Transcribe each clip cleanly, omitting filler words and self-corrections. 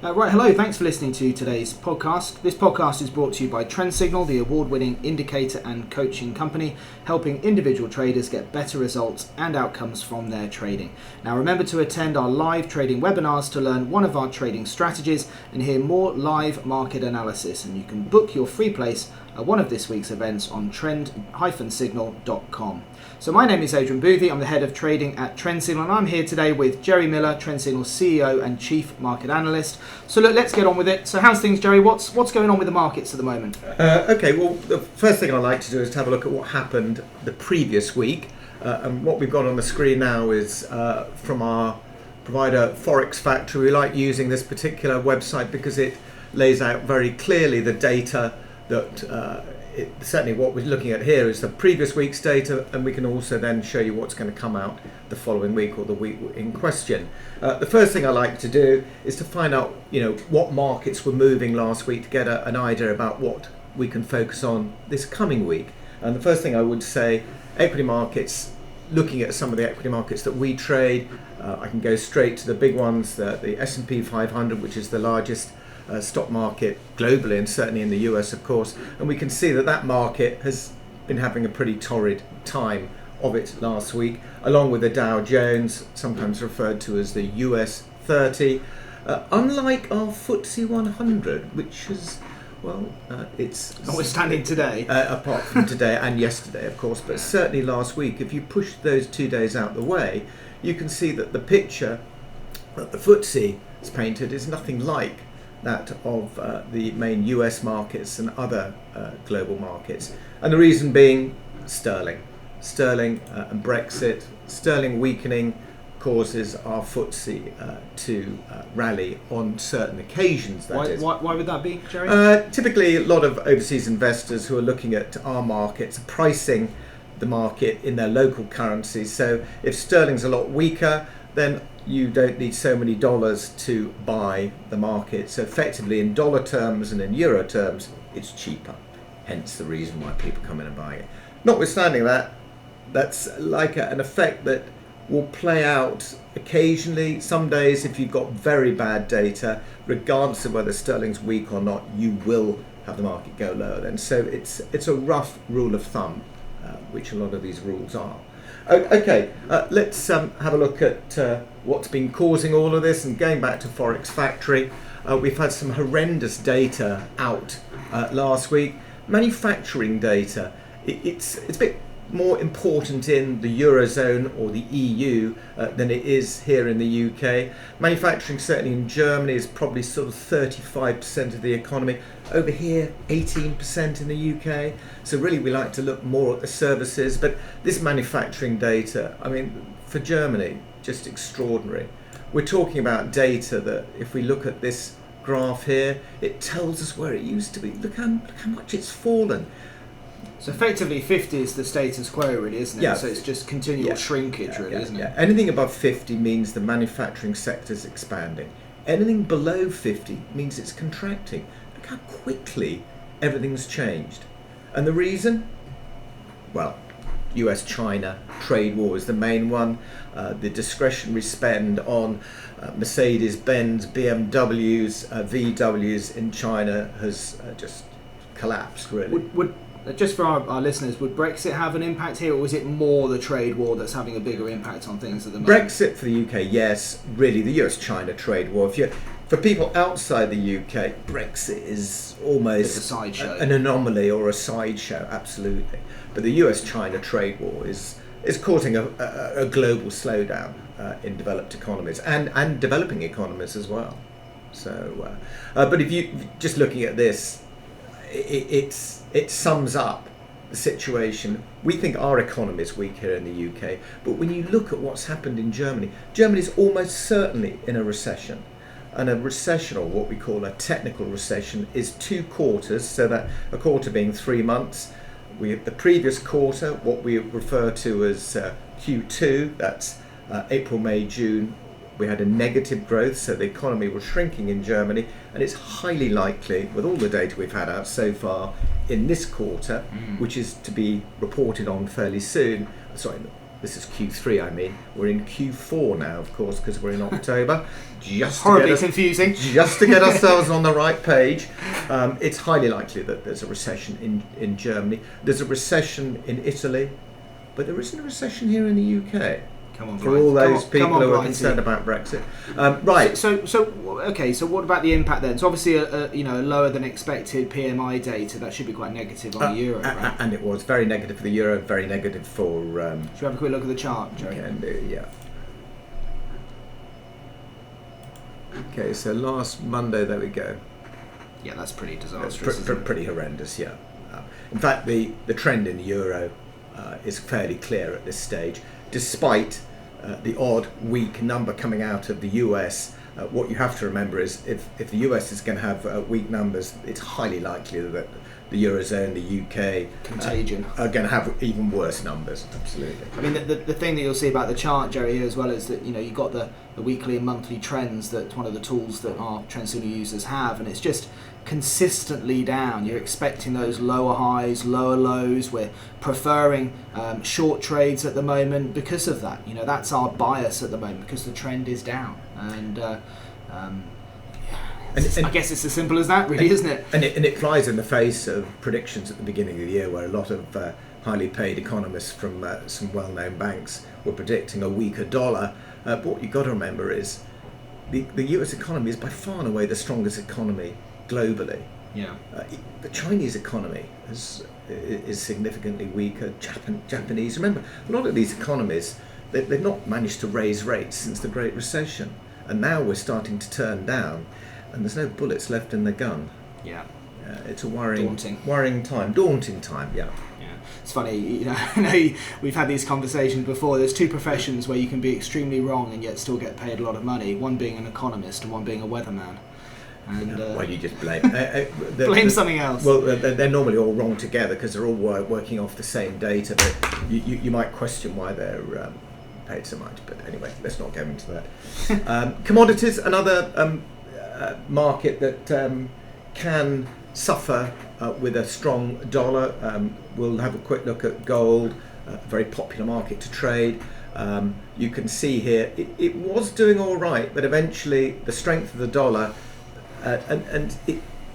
Right, hello, thanks for listening to today's podcast. This podcast is brought to you by Trend Signal, the award-winning indicator and coaching company, helping individual traders get better results and outcomes from their trading. Now remember to attend our live trading webinars to learn one of our trading strategies and hear more live market analysis, and you can book your free place at one of this week's events on trend-signal.com. So my name is Adrian Boothie, I'm the head of trading at Trend Signal, and I'm here today with Jerry Miller, Trend Signal's CEO and Chief Market Analyst. So look, let's get on with it. So how's things, Jerry? What's going on with the markets at the moment? Okay, well, the first thing I'd like to do is to have a look at what happened the previous week. And what we've got on the screen now is from our provider Forex Factory. We like using this particular website because it lays out very clearly the data that certainly what we're looking at here is the previous week's data, and we can also then show you what's going to come out the following week or the week in question. The first thing I like to do is to find out, what markets were moving last week to get an idea about what we can focus on this coming week. And the first thing I would say, equity markets. Looking at some of the equity markets that we trade, I can go straight to the big ones, the S&P 500, which is the largest stock market globally and certainly in the US, of course, and we can see that market has been having a pretty torrid time of it last week, along with the Dow Jones, sometimes referred to as the US 30, unlike our FTSE 100, which is, it's notwithstanding today, apart from today and yesterday, of course, but certainly last week. If you push those 2 days out the way, you can see that the picture that the FTSE has painted is nothing like that of the main US markets and other global markets. And the reason being sterling and Brexit. Sterling weakening causes our FTSE to rally on certain occasions. Why would that be, Jerry? Typically a lot of overseas investors who are looking at our markets are pricing the market in their local currency. So if sterling's a lot weaker, then you don't need so many dollars to buy the market. So effectively in dollar terms and in euro terms, it's cheaper. Hence the reason why people come in and buy it. Notwithstanding that, that's like an effect that will play out occasionally. Some days, if you've got very bad data, regardless of whether sterling's weak or not, you will have the market go lower then. So it's a rough rule of thumb, which a lot of these rules are. Okay, let's have a look at what's been causing all of this. And going back to Forex Factory, we've had some horrendous data out last week. Manufacturing data, it's a bit more important in the Eurozone or the EU than it is here in the UK. Manufacturing certainly in Germany is probably sort of 35% of the economy. Over here, 18% in the UK. So really we like to look more at the services, but this manufacturing data, I mean, for Germany, just extraordinary. We're talking about data that if we look at this graph here, it tells us where it used to be. Look how much it's fallen. So effectively 50 is the status quo, really, isn't it? Yeah. So it's just continual shrinkage, really, isn't it? Anything above 50 means the manufacturing sector is expanding. Anything below 50 means it's contracting. Look how quickly everything's changed. And the reason? Well, US-China trade war is the main one. The discretionary spend on Mercedes-Benz, BMWs, VWs in China has just collapsed, really. Would just for our listeners, would Brexit have an impact here, or is it more the trade war that's having a bigger impact on things at the moment? Brexit for the UK, yes. Really, the US-China trade war. For people outside the UK, Brexit is almost a sideshow, an anomaly or a sideshow, absolutely. But the US-China trade war is causing a global slowdown in developed economies and developing economies as well. So, but if you just looking at this, it sums up the situation. We think our economy is weak here in the UK, but when you look at what's happened in Germany, Germany is almost certainly in a recession. And a recession, or what we call a technical recession, is 2 quarters, so that a quarter being 3 months. The previous quarter, what we refer to as Q2, that's April, May, June, we had a negative growth, so the economy was shrinking in Germany, and it's highly likely, with all the data we've had out so far in this quarter, which is to be reported on fairly soon, This is Q3, I mean. We're in Q4 now, of course, because we're in October. Horribly confusing. Just to get ourselves on the right page. It's highly likely that there's a recession in Germany. There's a recession in Italy, but there isn't a recession here in the UK. Come on, for all those people who are Brighty. concerned about Brexit. Right. So what about the impact then? So obviously, a lower than expected PMI data that should be quite negative on the euro, right? And it was very negative for the euro, very negative for. Should we have a quick look at the chart, Jerry? Can do, yeah. Okay, so last Monday, there we go. Yeah, that's pretty disastrous. Pretty horrendous, yeah. In fact, the trend in the euro is fairly clear at this stage, despite the odd weak number coming out of the US. What you have to remember is if the US is going to have weak numbers, it's highly likely that the Eurozone, the UK contagion are going to have even worse numbers. Absolutely. I mean, the thing that you'll see about the chart, Jerry, here as well is that you've got the weekly and monthly trends. That's one of the tools that our TrendSignal users have, and it's just consistently down. You're expecting those lower highs, lower lows. We're preferring short trades at the moment because of that. That's our bias at the moment because the trend is down, and I guess it's as simple as that, really, isn't it? And it flies in the face of predictions at the beginning of the year where a lot of highly paid economists from some well-known banks were predicting a weaker dollar. But what you've got to remember is the US economy is by far and away the strongest economy globally. Yeah. The Chinese economy is significantly weaker. Japanese. Remember, a lot of these economies, they've not managed to raise rates since the Great Recession. And now we're starting to turn down. And there's no bullets left in the gun. Yeah. It's a worrying time. Daunting time, yeah. It's funny, I know we've had these conversations before. There's two professions where you can be extremely wrong and yet still get paid a lot of money. One being an economist and one being a weatherman. And well, you just blame blame something else. Well, they're normally all wrong together because they're all working off the same data. But you might question why they're paid so much. But anyway, let's not go into that. Commodities, another market that can suffer with a strong dollar. We'll have a quick look at gold, a very popular market to trade. You can see here it was doing all right, but eventually the strength of the dollar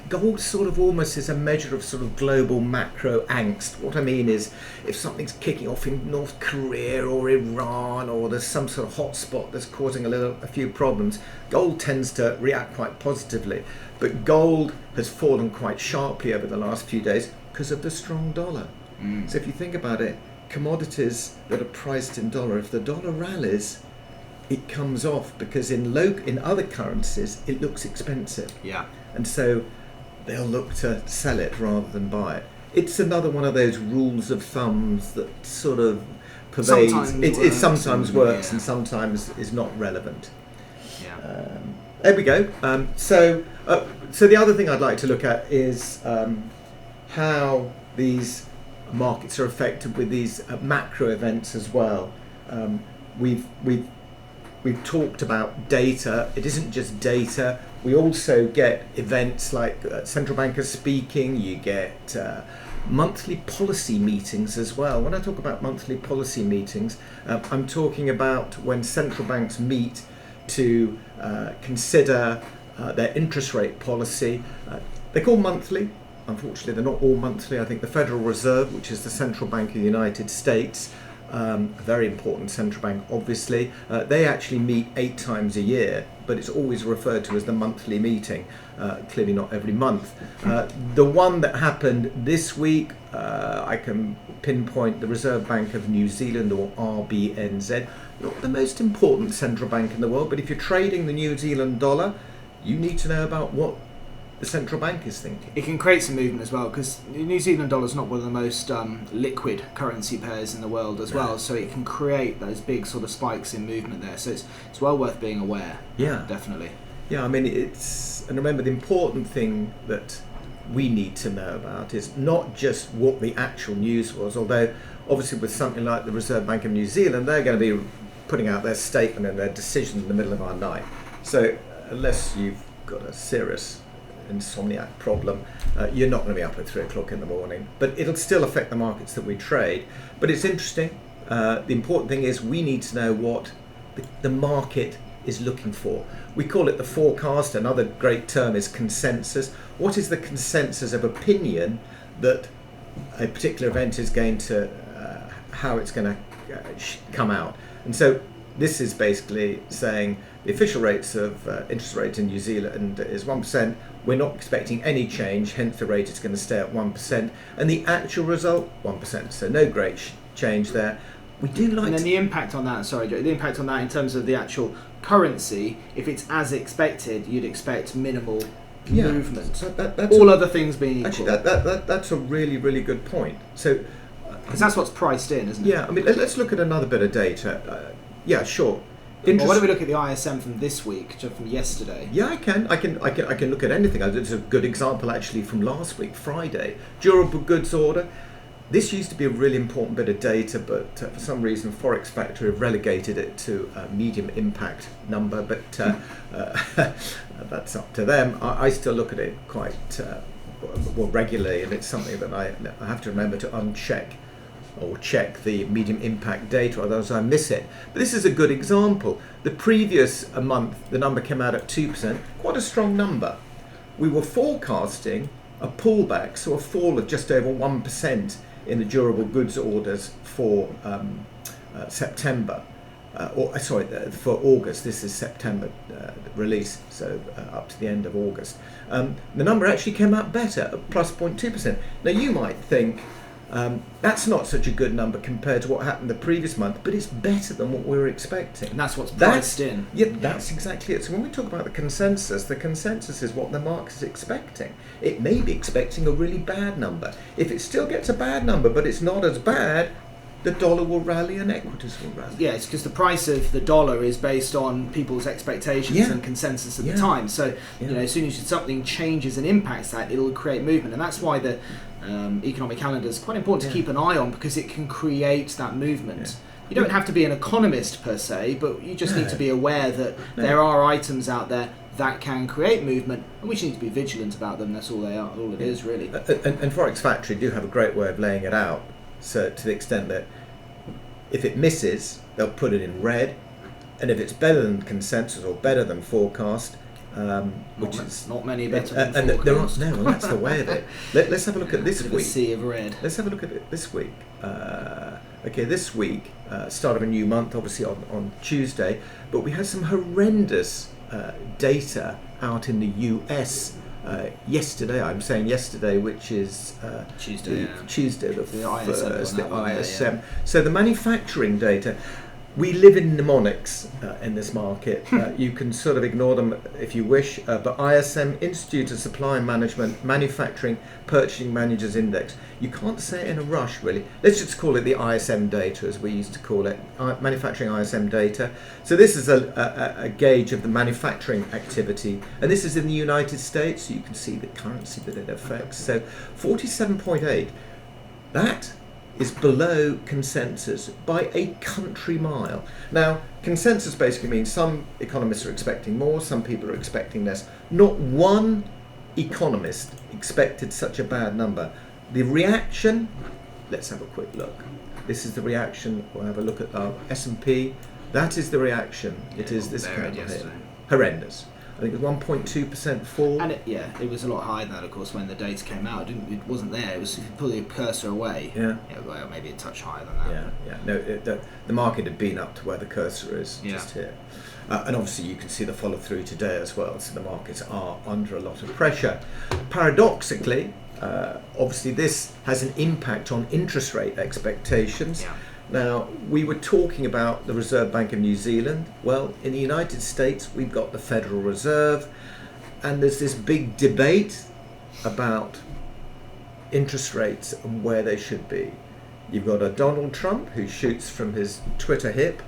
gold sort of almost is a measure of sort of global macro angst. What I mean is, if something's kicking off in North Korea or Iran, or there's some sort of hotspot that's causing a few problems, gold tends to react quite positively. But gold has fallen quite sharply over the last few days because of the strong dollar. So if you think about it, commodities that are priced in dollar, if the dollar rallies, it comes off because in other currencies it looks expensive. Yeah. And so they'll look to sell it rather than buy it. It's another one of those rules of thumbs that sort of pervades. It sometimes works and sometimes is not relevant. Yeah. There we go. So the other thing I'd like to look at is how these markets are affected with these macro events as well. We've talked about data. It isn't just data. We also get events like central bankers speaking. You get monthly policy meetings as well. When I talk about monthly policy meetings, I'm talking about when central banks meet to consider their interest rate policy. They're called monthly. Unfortunately, they're not all monthly. I think the Federal Reserve, which is the central bank of the United States, a very important central bank, obviously, they actually meet 8 times a year, but it's always referred to as the monthly meeting, clearly not every month. The one that happened this week, I can pinpoint the Reserve Bank of New Zealand, or RBNZ, not the most important central bank in the world, but if you're trading the New Zealand dollar, you need to know about what the central bank is thinking. It can create some movement as well, because the New Zealand dollar is not one of the most liquid currency pairs in the world as well, so it can create those big sort of spikes in movement there. So it's well worth being aware. Yeah, definitely. Yeah, I mean, and remember, the important thing that we need to know about is not just what the actual news was, although obviously with something like the Reserve Bank of New Zealand, they're going to be putting out their statement and their decision in the middle of our night. So unless you've got a serious insomniac problem, you're not going to be up at 3 o'clock in the morning, but it'll still affect the markets that we trade. But it's interesting, The important thing is we need to know what the market is looking for. We call it the forecast. Another great term is consensus. What is the consensus of opinion that a particular event is going to, how it's going to come out? And so this is basically saying the official rates of interest rate in New Zealand is 1%. We're not expecting any change, hence the rate is going to stay at 1%. And the actual result, 1%. So no great change there. We do like. And then the impact on that, sorry, Joe, the impact on that in terms of the actual currency, if it's as expected, you'd expect minimal movement. So that's all other things being equal. Actually, that's a really, really good point. So, because that's what's priced in, isn't it? Yeah, I mean, let's look at another bit of data. Yeah, sure. Well, why don't we look at the ISM from this week, just from yesterday? Yeah, I can look at anything. It's a good example actually from last week, Friday. Durable goods order. This used to be a really important bit of data, but for some reason Forex Factory have relegated it to a medium impact number, but that's up to them. I still look at it quite well regularly, and it's something that I have to remember to uncheck or check the medium impact data, otherwise I miss it. But this is a good example. The previous month, the number came out at 2%, quite a strong number. We were forecasting a pullback, so a fall of just over 1% in the durable goods orders for September, for August. This is September release, so up to the end of August. The number actually came out better, at plus 0.2%. Now you might think that's not such a good number compared to what happened the previous month, but it's better than what we were expecting. And that's what's priced in. Yeah, that's exactly it. So when we talk about the consensus is what the market is expecting. It may be expecting a really bad number. If it still gets a bad number, but it's not as bad, the dollar will rally and equities will rally. Yeah, it's because the price of the dollar is based on people's expectations and consensus at the time. So, as soon as something changes and impacts that, it'll create movement. And that's why the economic calendar is quite important to keep an eye on, because it can create that movement. You don't have to be an economist per se, but you just need to be aware that there are items out there that can create movement, and we just need to be vigilant about them. That's all they are. All it is, really. And Forex Factory do have a great way of laying it out. So to the extent that if it misses, they'll put it in red, and if it's better than consensus or better than forecast, which is not many better than and forecast. Well, that's the way of it. Let's have a look at this week. A sea of red. Let's have a look at it this week. This week, start of a new month, obviously on Tuesday, but we had some horrendous data out in the US yesterday. I'm saying yesterday, which is Tuesday, the first, the ISM. Yeah. So the manufacturing data. We live in mnemonics in this market. You can sort of ignore them if you wish, but ISM, Institute of Supply Management, Manufacturing Purchasing Managers Index. You can't say it in a rush, really. Let's just call it the ISM data, as we used to call it, manufacturing ISM data. So this is a gauge of the manufacturing activity, and this is in the United States, so you can see the currency that it affects. So 47.8, that is below consensus by a country mile. Now, consensus basically means some economists are expecting more, some people are expecting less. Not one economist expected such a bad number. The reaction, let's have a quick look. This is the reaction. We'll have a look at our S&P. That is the reaction. It is this kind of here. Horrendous. I think it was 1.2% fall. And it was a lot higher than that, of course, when the data came out. It wasn't there. It was, if you pull your cursor away, well, maybe a touch higher than that. No, the market had been up to where the cursor is, just here. And obviously you can see the follow through today as well, so the markets are under a lot of pressure. Paradoxically, obviously this has an impact on interest rate expectations. Yeah. Now, we were talking about the Reserve Bank of New Zealand. Well, in the United States, we've got the Federal Reserve, and there's this big debate about interest rates and where they should be. You've got a Donald Trump who shoots from his Twitter hip,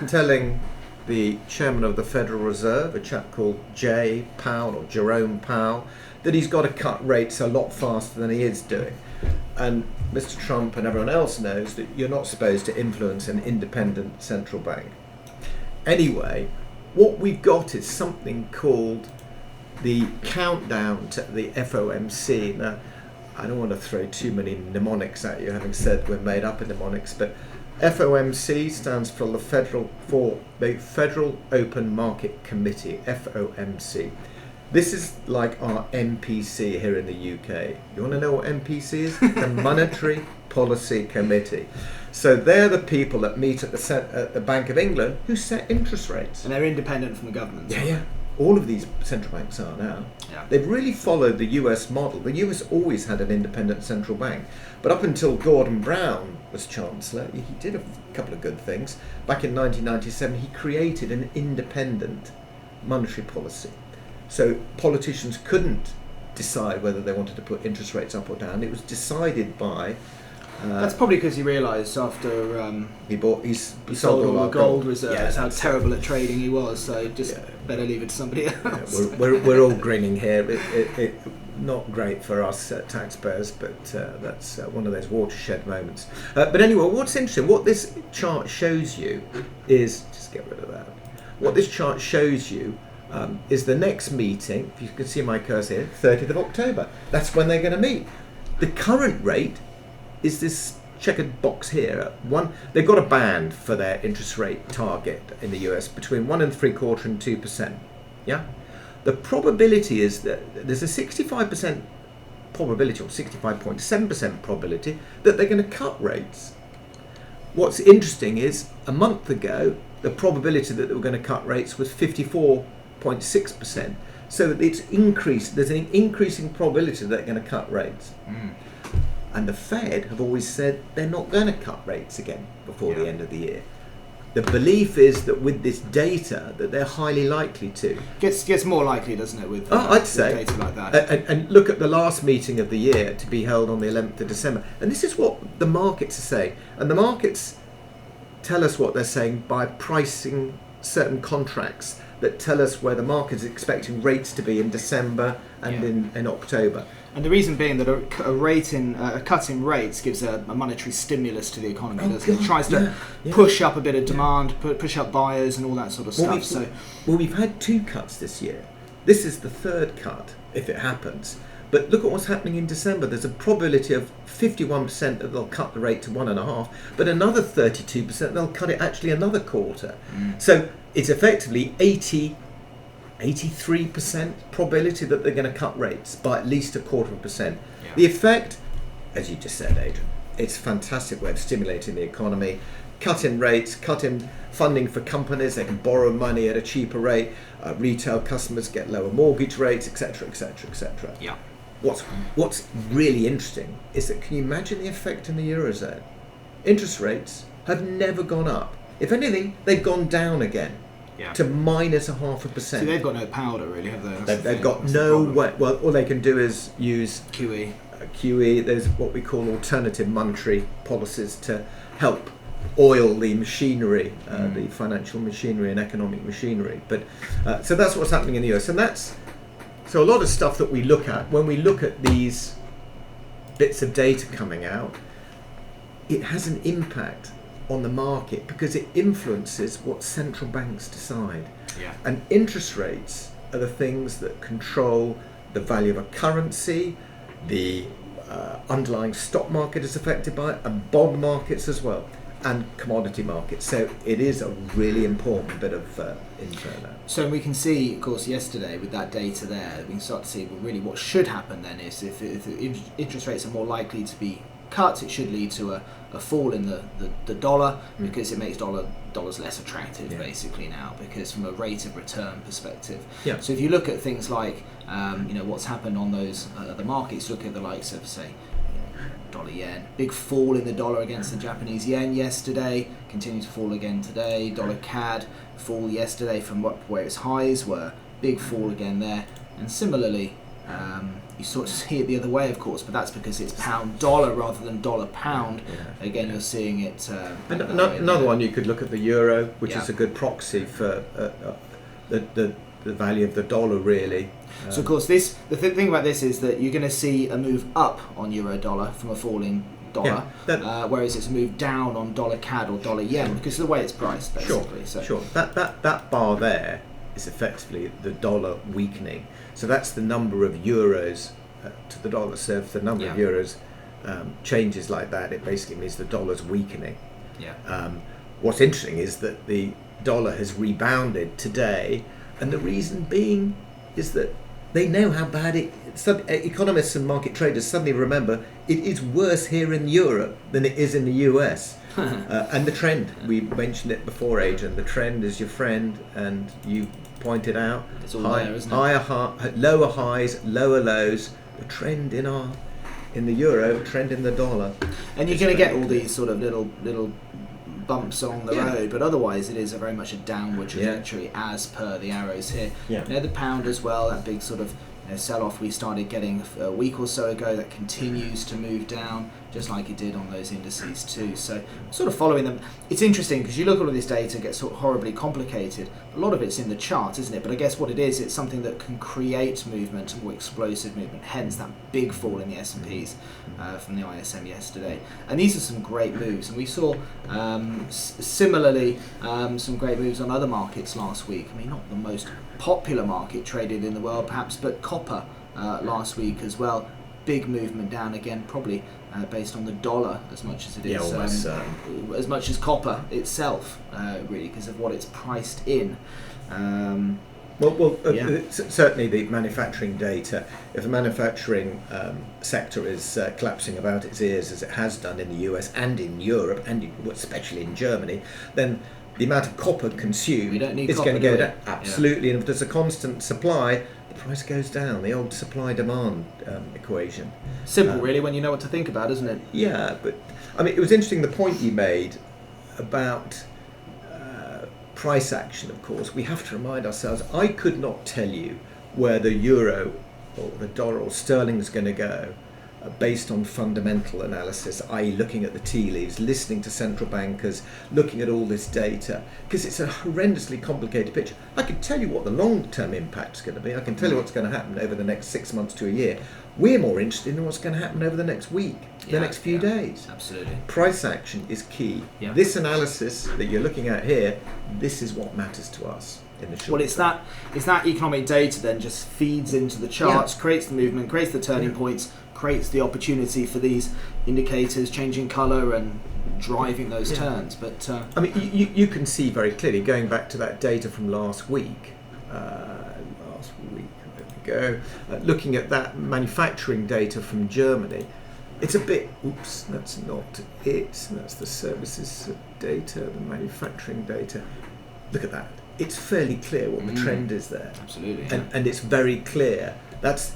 telling the chairman of the Federal Reserve, a chap called Jay Powell or Jerome Powell, that he's got to cut rates a lot faster than he is doing. And Mr. Trump and everyone else knows that you're not supposed to influence an independent central bank. Anyway, what we've got is something called the countdown to the FOMC. Now, I don't want to throw too many mnemonics at you, having said we're made up of mnemonics, but FOMC stands for the Federal Open Market Committee, FOMC. This is like our MPC here in the UK. You want to know what MPC is? The Monetary Policy Committee. So they're the people that meet at the Bank of England who set interest rates. And they're independent from the government. Yeah. All of these central banks are now. Yeah. They've really followed the US model. The US always had an independent central bank. But up until Gordon Brown was Chancellor, he did a couple of good things. Back in 1997, he created an independent monetary policy. So politicians couldn't decide whether they wanted to put interest rates up or down. It was decided by... That's probably because he realised after he sold all the gold reserves, yeah, how terrible at trading he was. So just better leave it to somebody else. Yeah, we're all grinning here. It not great for us taxpayers, but that's one of those watershed moments. But anyway, what's interesting, what this chart shows you is, just get rid of that. What this chart shows you is the next meeting. If you can see my cursor here, 30th of October. That's when they're going to meet. The current rate is this checkered box here. They've got a band for their interest rate target in the US between 1 3/4 and 2%. Yeah, the probability is that there's a 65% probability, or 65.7% probability, that they're going to cut rates. What's interesting is a month ago the probability that they were going to cut rates was 54.6%. So it's increased. There's an increasing probability that they're going to cut rates. And the Fed have always said they're not going to cut rates again before the end of the year. The belief is that with this data that they're highly likely to. Gets more likely, doesn't it, with I'd say data like that. And look at the last meeting of the year to be held on the 11th of December. And this is what the markets are saying. And the markets tell us what they're saying by pricing certain contracts that tell us where the market is expecting rates to be in December and in October. And the reason being that a cut in rates gives a monetary stimulus to the economy, doesn't it? It tries to push up a bit of demand, push up buyers and all that sort of stuff. We've had 2 cuts this year. This is the 3rd cut, if it happens. But look at what's happening in December. There's a probability of 51% that they'll cut the rate to 1.5, but another 32% they'll cut it actually another quarter. So it's effectively 83% probability that they're going to cut rates by at least 0.25%. The effect, as you just said, Adrian, it's a fantastic way of stimulating the economy. Cutting rates, cutting funding for companies, they can borrow money at a cheaper rate, retail customers get lower mortgage rates, etc., etc., etc. Yeah. What's really interesting is that, can you imagine the effect in the Eurozone? Interest rates have never gone up. If anything, they've gone down again. To minus 0.5%. So they've got no powder, really, have they? They've got no way. Well, all they can do is use QE. There's what we call alternative monetary policies to help oil the machinery, the financial machinery and economic machinery. But so that's what's happening in the US, and so a lot of stuff that we look at when we look at these bits of data coming out, it has an impact on the market because it influences what central banks decide. And interest rates are the things that control the value of a currency, the underlying stock market is affected by it, and bond markets as well, and commodity markets. So it is a really important bit of info now. So we can see, of course, yesterday with that data there, we can start to see, well, really what should happen then is if interest rates are more likely to be cut, it should lead to a fall in the dollar, because it makes dollars less attractive basically now, because from a rate of return perspective. So if you look at things like what's happened on those the markets, look at the likes of, say, dollar yen, big fall in the dollar against the Japanese yen yesterday, continue to fall again today. Dollar CAD fall yesterday from where its highs were, big fall again there. And similarly, you sort of see it the other way, of course, but that's because it's pound dollar rather than dollar pound. Again, you're seeing it. And another one, you could look at the euro, which is a good proxy for the value of the dollar, really. So of course, the thing about this is that you're going to see a move up on euro dollar from a falling dollar, whereas it's a move down on dollar CAD or dollar yen because of the way it's priced, basically. Sure. That bar there is effectively the dollar weakening. So that's the number of euros to the dollar. So if the number of euros changes like that, it basically means the dollar's weakening. Yeah. What's interesting is that the dollar has rebounded today, and the reason being is that they know how bad economists and market traders suddenly remember it is worse here in Europe than it is in the US. And the trend, we mentioned it before, Adrian, the trend is your friend, and you pointed out it's all there, isn't it? Lower highs, lower lows. The trend in the euro, trend in the dollar. And you're going to get all these sort of little bumps along the road, but otherwise it is very much a downward trajectory as per the arrows here. The pound as well, that big sort of sell-off we started getting a week or so ago, that continues to move down just like it did on those indices too. So sort of following them. It's interesting because you look at all this data, it gets sort of horribly complicated. A lot of it's in the charts, isn't it? But I guess what it is, it's something that can create movement, more explosive movement, hence that big fall in the S&Ps from the ISM yesterday. And these are some great moves, and we saw similarly some great moves on other markets last week. I mean, not the most popular market traded in the world perhaps, but copper last week as well. Big movement down again, probably based on the dollar as much as it is, as much as copper itself, really, because of what it's priced in. Certainly the manufacturing data. If the manufacturing sector is collapsing about its ears, as it has done in the US and in Europe, and especially in Germany, then the amount of copper consumed is going to go down. Absolutely, and if there's a constant supply, the price goes down. The old supply-demand equation. Simple, really, when you know what to think about, isn't it? Yeah, but I mean, it was interesting the point you made about price action. Of course, we have to remind ourselves. I could not tell you where the euro or the dollar or sterling is going to go based on fundamental analysis, i.e. looking at the tea leaves, listening to central bankers, looking at all this data, because it's a horrendously complicated picture. I can tell you what the long-term impact is going to be. I can tell you what's going to happen over the next 6 months to a year. We're more interested in what's going to happen over the next week, the next few days. Absolutely. Price action is key. This analysis that you're looking at here, this is what matters to us in the short term. It's that economic data then just feeds into the charts, creates the movement, creates the turning points, creates the opportunity for these indicators changing colour and driving those turns. But I mean, you can see very clearly, going back to that data from last week, looking at that manufacturing data from Germany, it's a bit, that's not it, that's the services data, the manufacturing data. Look at that. It's fairly clear what the trend is there. Absolutely. And it's very clear. That's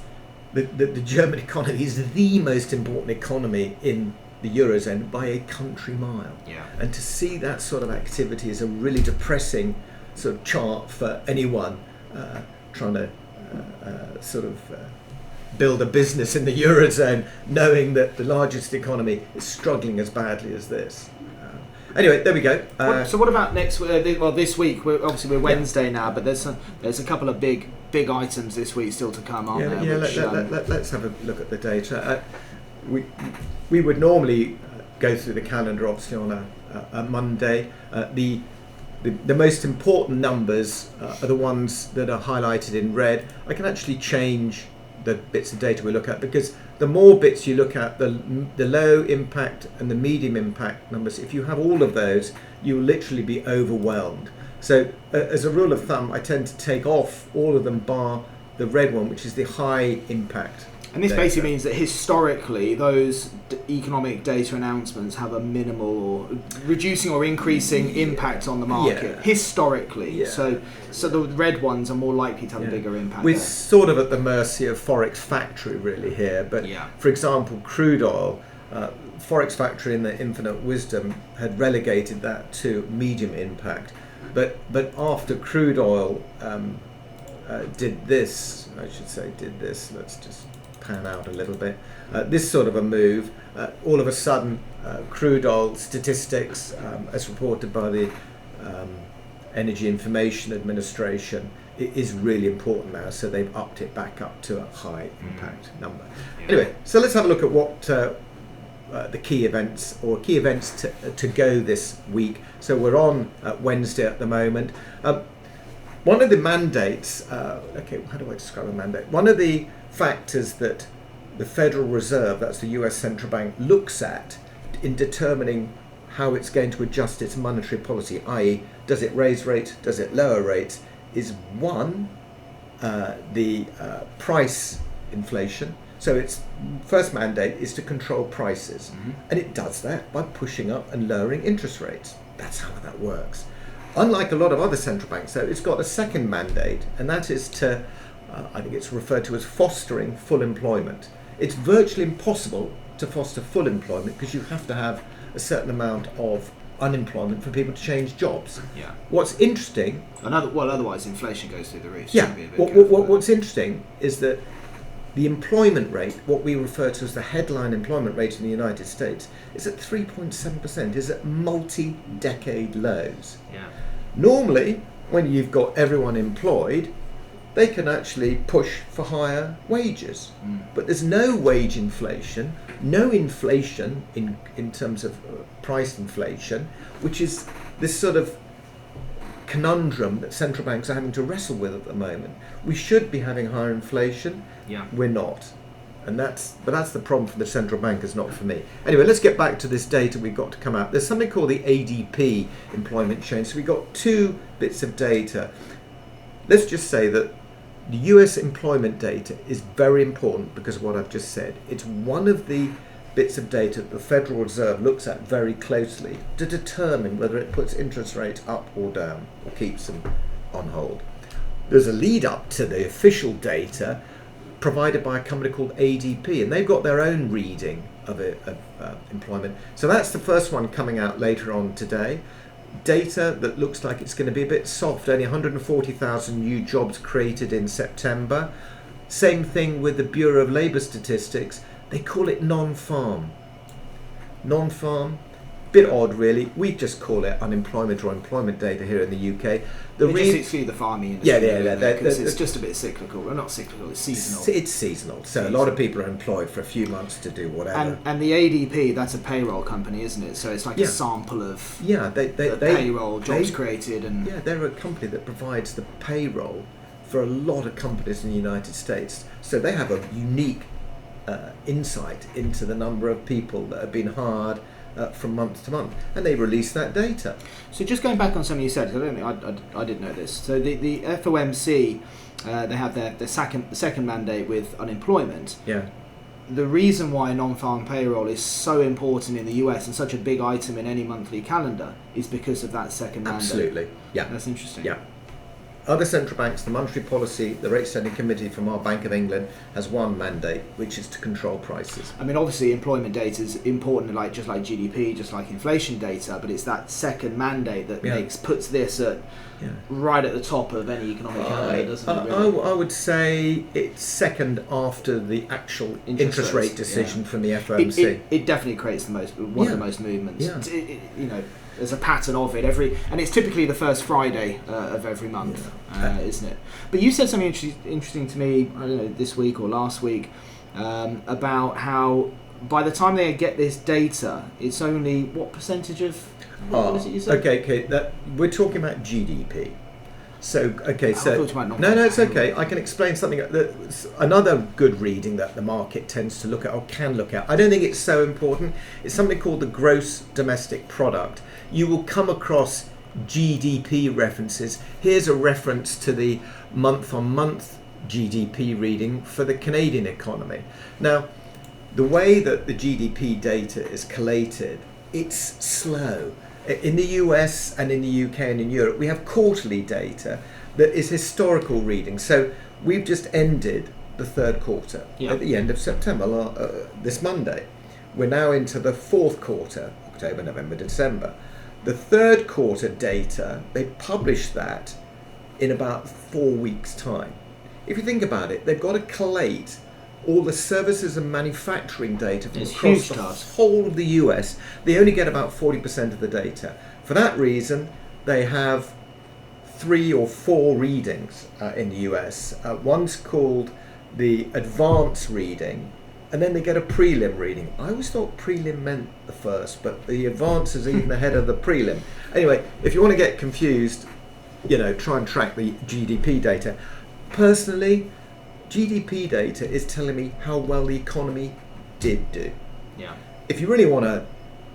the German economy is the most important economy in the Eurozone by a country mile. And to see that sort of activity is a really depressing sort of chart for anyone trying to build a business in the Eurozone, knowing that the largest economy is struggling as badly as this. Anyway, there we go. So what about next? This week. We're Wednesday now, but there's a couple of big items this week still to come, aren't there? Let's have a look at the data. We would normally go through the calendar, obviously, on a Monday. The most important numbers are the ones that are highlighted in red. I can actually change the bits of data we look at, because the more bits you look at, the low impact and the medium impact numbers, if you have all of those, you'll literally be overwhelmed. So as a rule of thumb, I tend to take off all of them bar the red one, which is the high impact. And this basically means that historically those economic data announcements have a minimal or reducing or increasing impact on the market historically. So the red ones are more likely to have a bigger impact. We're sort of at the mercy of Forex Factory really here, but for example, crude oil, Forex Factory in their infinite wisdom had relegated that to medium impact, but after crude oil did this, let's just pan out a little bit, this sort of a move, all of a sudden crude oil statistics as reported by the Energy Information Administration is really important now, so they've upped it back up to a high impact number. Anyway, so let's have a look at what the key events to go this week. So we're on Wednesday at the moment. One of the mandates, how do I describe a mandate? One of the factors that the Federal Reserve, that's the US Central Bank, looks at in determining how it's going to adjust its monetary policy, i.e. does it raise rates, does it lower rates, is one, the price inflation. So its first mandate is to control prices. And it does that by pushing up and lowering interest rates. That's how that works. Unlike a lot of other central banks, though, it's got a second mandate, and that is to, I think it's referred to as fostering full employment. It's virtually impossible to foster full employment because you have to have a certain amount of unemployment for people to change jobs. Yeah. What's interesting... otherwise inflation goes through the roof. Yeah. What's interesting is that the employment rate, what we refer to as the headline employment rate in the United States, is at 3.7%, is at multi-decade lows. Yeah. Normally, when you've got everyone employed, they can actually push for higher wages. But there's no wage inflation, no inflation in terms of price inflation, which is this sort of conundrum that central banks are having to wrestle with at the moment. We should be having higher inflation. Yeah. We're not. And that's the problem for the central bankers, not for me. Anyway, let's get back to this data we've got to come out. There's something called the ADP employment change. So we've got two bits of data. Let's just say that the US employment data is very important because of what I've just said. It's one of the bits of data that the Federal Reserve looks at very closely to determine whether it puts interest rates up or down or keeps them on hold. There's a lead up to the official data provided by a company called ADP, and they've got their own reading of employment. So that's the first one coming out later on today. Data that looks like it's going to be a bit soft, only 140,000 new jobs created in September. Same thing with the Bureau of Labour Statistics. They call it non-farm. Non-farm, bit odd really. We just call it unemployment or employment data here in the UK. They just exclude the farming industry. Yeah. Because it's just a bit cyclical. Well, not cyclical, it's seasonal. It's seasonal. So a lot of people are employed for a few months to do whatever. And the ADP, that's a payroll company, isn't it? So it's like a sample of payroll, jobs created. And yeah, they're a company that provides the payroll for a lot of companies in the United States. So they have a unique insight into the number of people that have been hired from month to month, and they release that data. So just going back on something you said, I didn't know this. So the FOMC, they have their second mandate with unemployment. Yeah. The reason why non-farm payroll is so important in the US and such a big item in any monthly calendar is because of that second mandate. Absolutely. Yeah. That's interesting. Yeah. Other central banks, the Monetary Policy, the Rate Setting Committee from our Bank of England has one mandate, which is to control prices. I mean, obviously, employment data is important, just like GDP, just like inflation data, but it's that second mandate that puts this right at the top of any economic calendar, doesn't it? Really? I would say it's second after the actual interest rate decision from the FOMC. It definitely creates one of the most movements. Yeah. There's a pattern of it and it's typically the first Friday of every month, isn't it? But you said something interesting to me, I don't know, this week or last week, about how by the time they get this data, it's only what percentage of what was it you said? Okay, we're talking about GDP. So no, it's okay. I can explain something. Another good reading that the market tends to look at or can look at. I don't think it's so important. It's something called the gross domestic product. You will come across GDP references. Here's a reference to the month-on-month GDP reading for the Canadian economy. Now, the way that the GDP data is collated, it's slow. In the US and in the UK and in Europe, we have quarterly data that is historical reading. So we've just ended the third quarter at the end of September, this Monday. We're now into the fourth quarter, October, November, December. The third quarter data, they publish that in about 4 weeks' time. If you think about it, they've got to collate all the services and manufacturing data from across the whole of the US. They only get about 40% of the data. For that reason, they have 3 or 4 readings in the US. One's called the advance reading, and then they get a prelim reading. I always thought prelim meant the first, but the advance is even ahead of the prelim. Anyway, if you want to get confused, try and track the GDP data. Personally, GDP data is telling me how well the economy did do. Yeah. If you really want to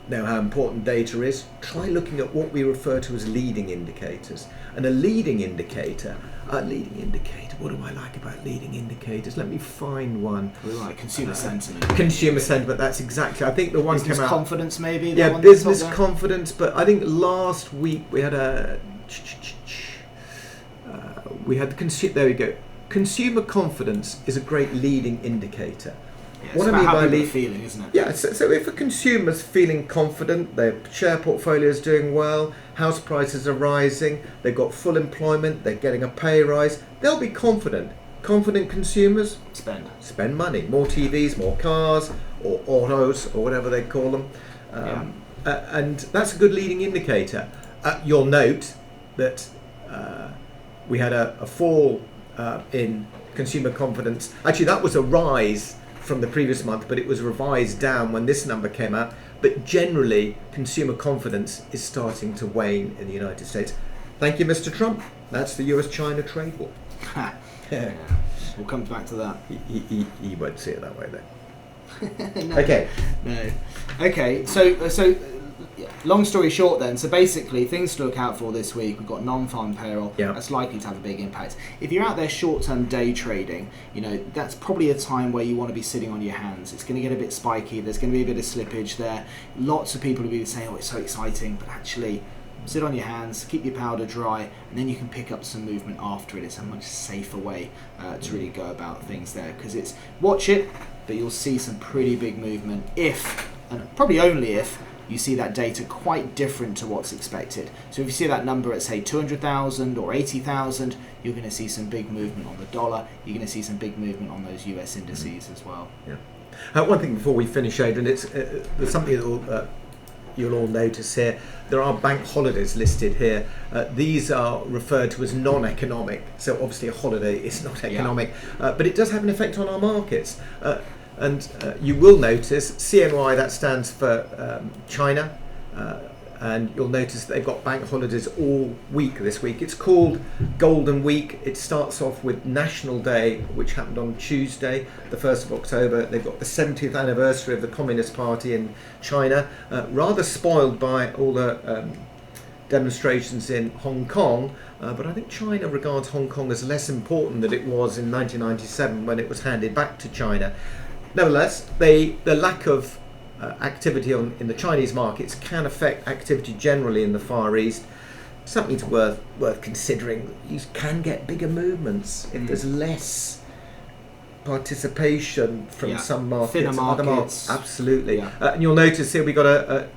know how important data is, try looking at what we refer to as leading indicators. And a leading indicator, what do I like about leading indicators? Let me find one. We like consumer sentiment. Consumer sentiment, that's exactly. I think the one business came out. Confidence, maybe. Yeah, business confidence. But I think last week we had there we go. Consumer confidence is a great leading indicator. Yeah, what I mean by feeling, isn't it? Yeah, so if a consumer's feeling confident, their share portfolio is doing well, house prices are rising, they've got full employment, they're getting a pay rise, they'll be confident. Confident consumers spend money, more TVs, more cars, or autos, or whatever they call them, and that's a good leading indicator. You'll note that we had a fall in consumer confidence. Actually, that was a rise from the previous month, but it was revised down when this number came out. But generally, consumer confidence is starting to wane in the United States. Thank you, Mr. Trump. That's the US-China trade war. Yeah. We'll come back to that. He won't see it that way, though. No. Okay. No. Okay. So. Long story short then, so basically things to look out for this week. We've got non-farm payroll. That's likely to have a big impact. If you're out there short-term day trading, that's probably a time where you want to be sitting on your hands. It's going to get a bit spiky. There's going to be a bit of slippage there. Lots of people will be saying, oh, it's so exciting, but actually sit on your hands, keep your powder dry, and then you can pick up some movement after it. It's a much safer way to really go about things there, because it's watch it, but you'll see some pretty big movement if, and probably only if, you see that data quite different to what's expected. So if you see that number at say 200,000 or 80,000, you're going to see some big movement on the dollar. You're going to see some big movement on those US indices as well. Yeah. One thing before we finish, Adrian, it's there's something that you'll all notice here. There are bank holidays listed here. These are referred to as non-economic. So obviously a holiday is not economic, but it does have an effect on our markets. And you will notice CNY, that stands for China, and you'll notice they've got bank holidays all week this week. It's called Golden Week. It starts off with National Day, which happened on Tuesday, the 1st of October. They've got the 70th anniversary of the Communist Party in China, rather spoiled by all the demonstrations in Hong Kong. But I think China regards Hong Kong as less important than it was in 1997 when it was handed back to China. Nevertheless, the lack of activity in the Chinese markets can affect activity generally in the Far East. Something worth considering. You can get bigger movements if there's less participation from some markets. Thinner markets. Absolutely. And you'll notice here we got a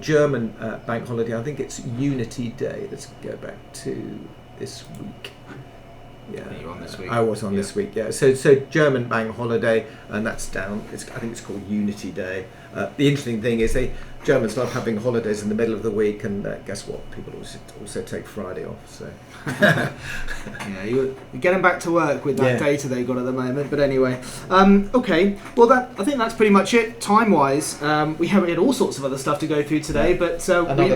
German bank holiday. I think it's Unity Day. Let's go back to this week. Yeah, you're on this week. I was on this week. Yeah, so German bank holiday, and that's down. I think it's called Unity Day. The interesting thing is Germans love having holidays in the middle of the week, and guess what? People also take Friday off. So you're getting back to work with that data they've got at the moment. But anyway, okay. Well, I think that's pretty much it time-wise. We had all sorts of other stuff to go through today, but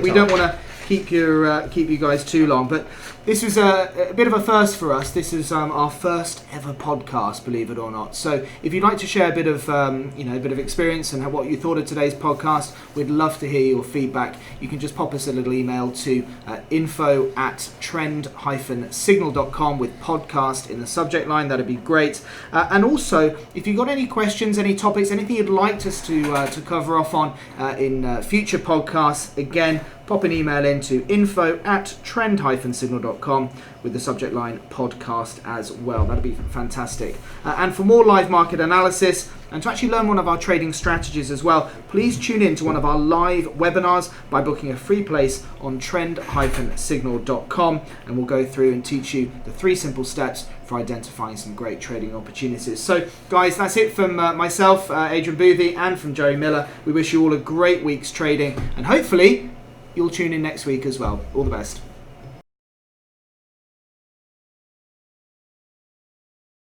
we don't want to keep you guys too long. But this was a bit of a first for us. This is our first ever podcast, believe it or not. So if you'd like to share a bit of a bit of experience and what you thought of today's podcast, we'd love to hear your feedback. You can just pop us a little email to info@trend-signal.com with podcast in the subject line. That'd be great. And also, if you've got any questions, any topics, anything you'd like us to cover off on in future podcasts, again, pop an email into info@trend-signal.com with the subject line podcast as well. That'd be fantastic. And for more live market analysis and to actually learn one of our trading strategies as well, please tune in to one of our live webinars by booking a free place on trend-signal.com, and we'll go through and teach you the 3 simple steps for identifying some great trading opportunities. So guys, that's it from myself, Adrian Boothie, and from Joey Miller. We wish you all a great week's trading, and hopefully you'll tune in next week as well. All the best.